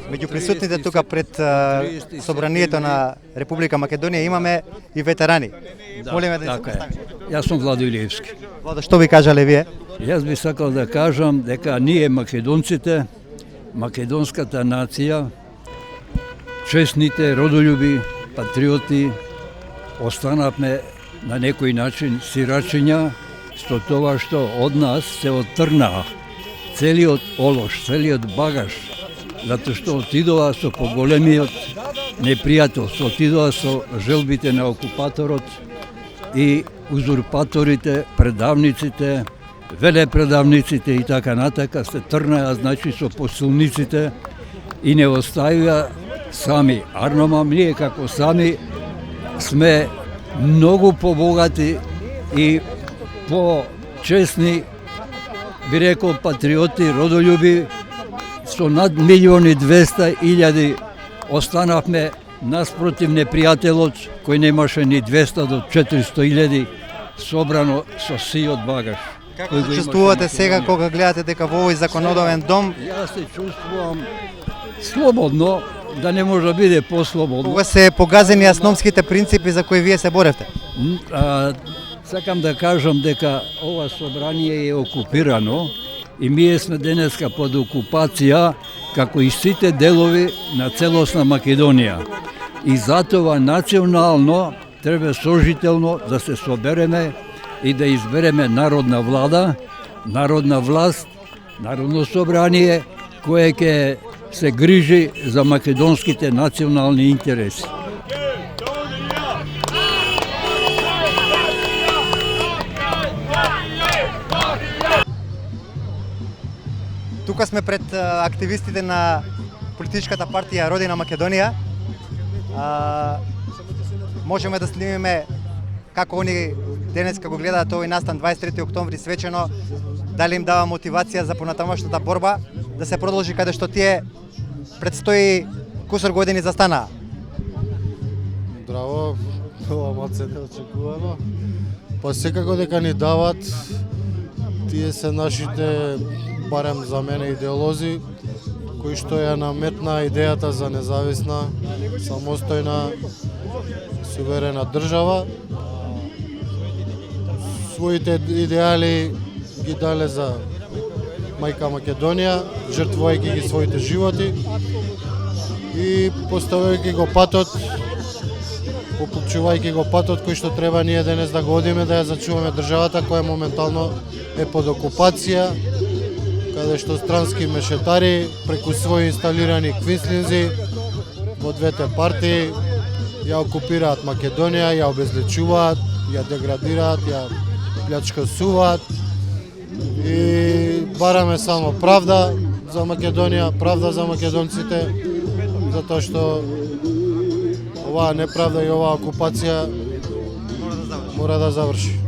Меѓу присутните тука пред собранието на Република Македонија имаме и ветерани. Молиме да се представите. Јас сум Владо Илиевски. Владо, што би кажале вие? Јас би сакал да кажам дека ние македонците, македонската нација, честните, родолюби, патриоти, останавме на некој начин сирачиња со тоа што од нас се оттрнаа целиот олош, целиот багаж, затоа што отидоа со поголемиот непријател, отидоа со желбите на окупаторот и узурпаторите, предавниците, велепредавниците и така натака се трнаа, значи, со посилниците и не оставија сами. Арнома, ние како сами сме многу побогати и по-честни, би рекол, патриоти, родолюби, со над 1.200.000 останавме наспротив непријателот кој немаше ни 200 до 400.000 собрано со сиот багаж. Како се чувствувате сега кога гледате дека во овој законодавен дом? Јас се чувствувам слободно, да не може да биде послободно. Кога се погазени асномските принципи за кои вие се боревте? Сакам да кажам дека ова собрание е окупирано и ние сме денеска под окупација како и сите делови на целосна Македонија. И затоа национално треба сожително да се собереме и да избереме народна влада, народна власт, народно собрание кое ќе се грижи за македонските национални интереси. Тука сме пред активистите на политичката партија Родина Македонија. Можеме да снимиме како они денеска го гледаат овој настан 23 октомври свечено, дали им дава мотивација за понатамошната борба да се продолжи каде што тие предстои кусор години застанаа. Здраво, ова малце неочекувано. Па секако дека ни дават, тие се нашите, барем за мене, идеолози, кои што ја наметна идејата за независна, самостојна, суверена држава. Своите идеали ги дале за мајка Македонија, жртвувајќи ги своите животи и поставувајќи го патот, попучувајќи го патот кој што треба ние денес да го одиме, да ја зачуваме државата која моментално е под окупација, каде што странски мешетари преку своји инсталирани квинслинзи во двете партии ја окупираат Македонија, ја обезличуваат, ја деградираат, ја плячкосуваат и бараме само правда за Македонија, правда за македонците, затоа што оваа неправда и оваа окупација мора да заврши.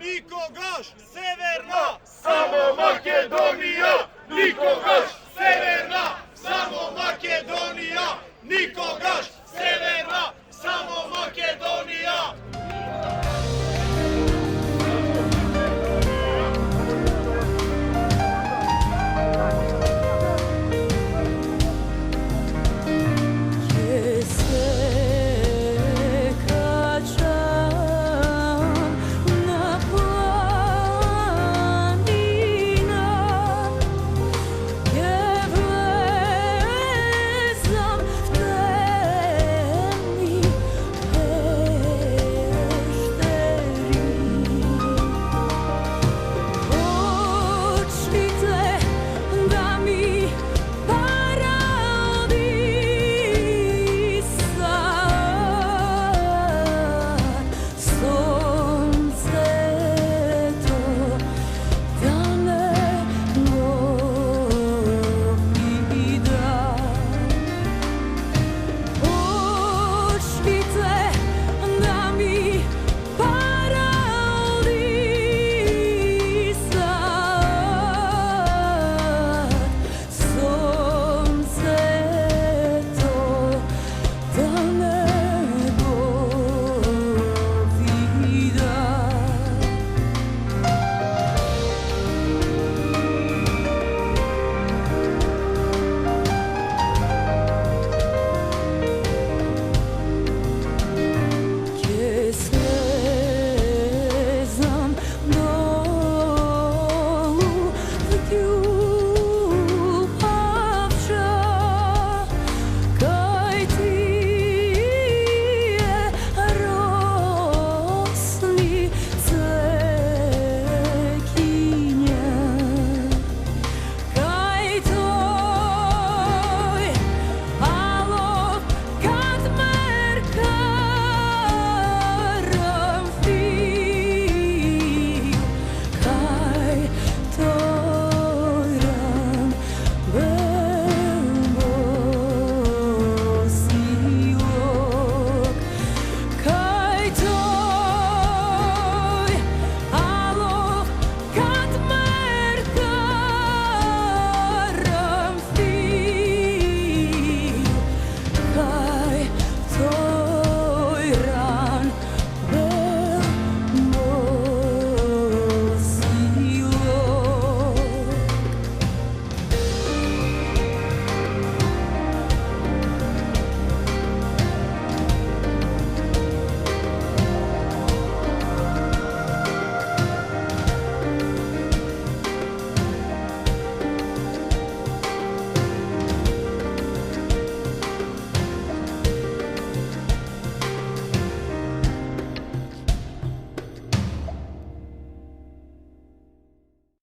Никогаш северна, само Македонија! Никогаш северна, само Македонија! Никогаш